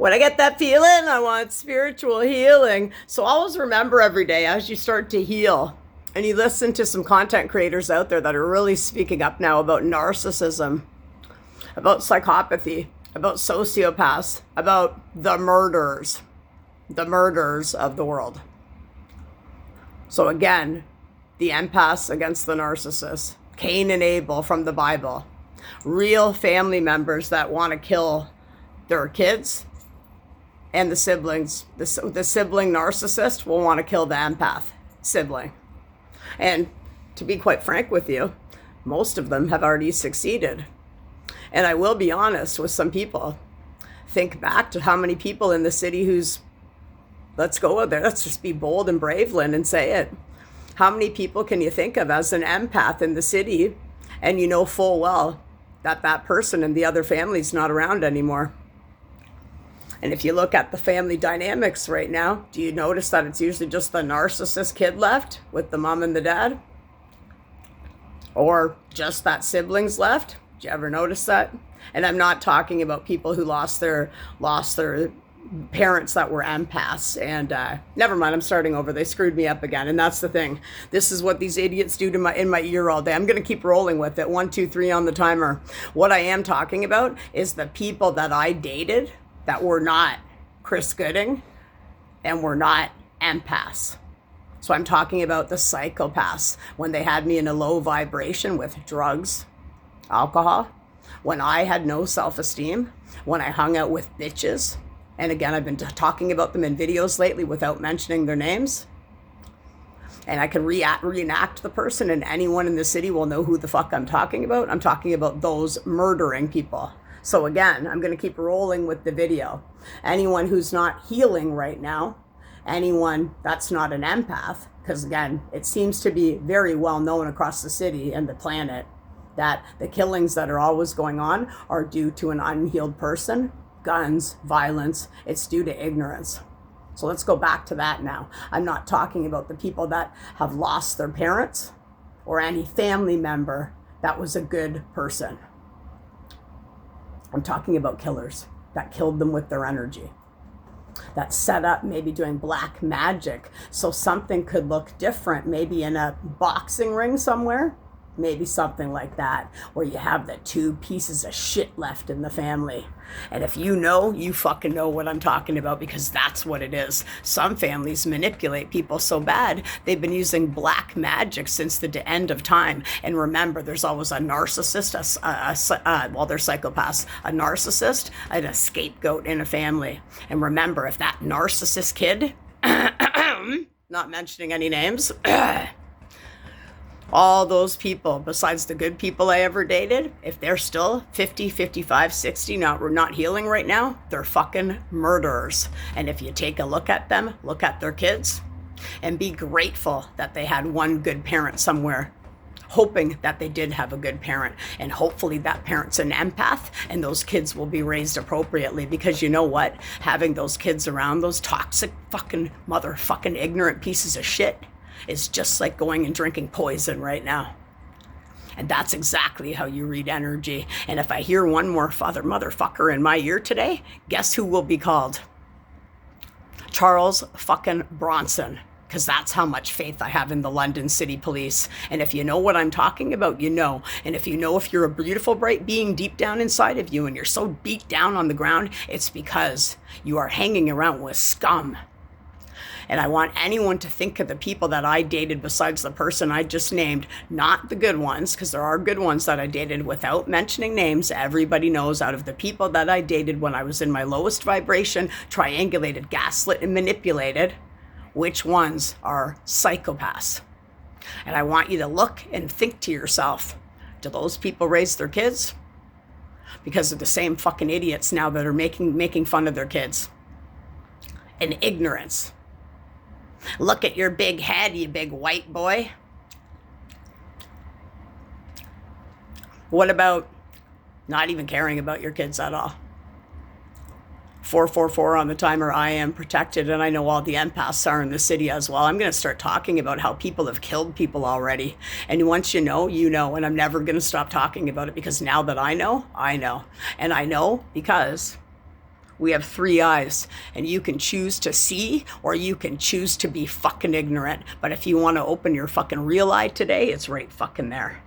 When I get that feeling, I want spiritual healing. So always remember every day as you start to heal, and you listen to some content creators out there that are really speaking up now about narcissism, about psychopathy, about sociopaths, about the murderers of the world. So again, the empaths against the narcissists, Cain and Abel from the Bible, real family members that want to kill their kids, and the siblings. The sibling narcissist will want to kill the empath sibling. And to be quite frank with you, most of them have already succeeded. And I will be honest with some people. Think back to how many people in the city who's, let's go out there, let's just be bold and brave, Lynn, and say it. How many people can you think of as an empath in the city, and you know full well that that person and the other family's not around anymore? And if you look at the family dynamics right now, do you notice that it's usually just the narcissist kid left with the mom and the dad? Or just that siblings left? Did you ever notice that? And I'm not talking about people who lost their parents that were empaths. And never mind, I'm starting over. They screwed me up again. And that's the thing. This is what these idiots do to in my ear all day. I'm going to keep rolling with it. 1, 2, 3 on the timer. What I am talking about is the people that I dated that were not Chris Gooding and were not empaths. So I'm talking about the psychopaths, when they had me in a low vibration with drugs, alcohol, when I had no self-esteem, when I hung out with bitches. And again, I've been talking about them in videos lately without mentioning their names. And I can reenact the person, and anyone in the city will know who the fuck I'm talking about. I'm talking about those murdering people. So again, I'm going to keep rolling with the video. Anyone who's not healing right now, anyone that's not an empath, because again, it seems to be very well known across the city and the planet that the killings that are always going on are due to an unhealed person, guns, violence. It's due to ignorance. So let's go back to that now. I'm not talking about the people that have lost their parents or any family member that was a good person. I'm talking about killers that killed them with their energy, that set up maybe doing black magic so something could look different, maybe in a boxing ring somewhere, maybe something like that, where you have the 2 pieces of shit left in the family. And if you know, you fucking know what I'm talking about, because that's what it is. Some families manipulate people so bad, they've been using black magic since the end of time. And remember, there's always a narcissist, they're psychopaths, a narcissist, and a scapegoat in a family. And remember, if that narcissist kid, not mentioning any names, all those people, besides the good people I ever dated, if they're still 50, 55, 60, not healing right now, they're fucking murderers. And if you take a look at them, look at their kids, and be grateful that they had one good parent somewhere, hoping that they did have a good parent. And hopefully that parent's an empath, and those kids will be raised appropriately. Because you know what? Having those kids around, those toxic fucking motherfucking ignorant pieces of shit, is just like going and drinking poison right now. And that's exactly how you read energy. And if I hear one more motherfucker in my ear today, guess who will be called? Charles fucking Bronson. Because that's how much faith I have in the London City Police. And if you know what I'm talking about, you know. And if you know, if you're a beautiful, bright being deep down inside of you and you're so beat down on the ground, it's because you are hanging around with scum. And I want anyone to think of the people that I dated besides the person I just named, not the good ones, because there are good ones that I dated without mentioning names. Everybody knows out of the people that I dated when I was in my lowest vibration, triangulated, gaslit, and manipulated, which ones are psychopaths. And I want you to look and think to yourself, do those people raise their kids? Because of the same fucking idiots now that are making fun of their kids. And ignorance. Look at your big head, you big white boy. What about not even caring about your kids at all? 444 on the timer. I am protected, and I know all the empaths are in the city as well. I'm going to start talking about how people have killed people already. And once you know, and I'm never going to stop talking about it, because now that I know. And I know because We have three eyes, and you can choose to see or you can choose to be fucking ignorant. But if you want to open your fucking real eye today, it's right fucking there.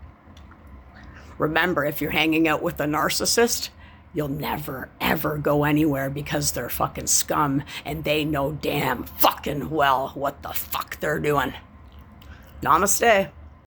Remember, if you're hanging out with a narcissist, you'll never, ever go anywhere because they're fucking scum and they know damn fucking well what the fuck they're doing. Namaste.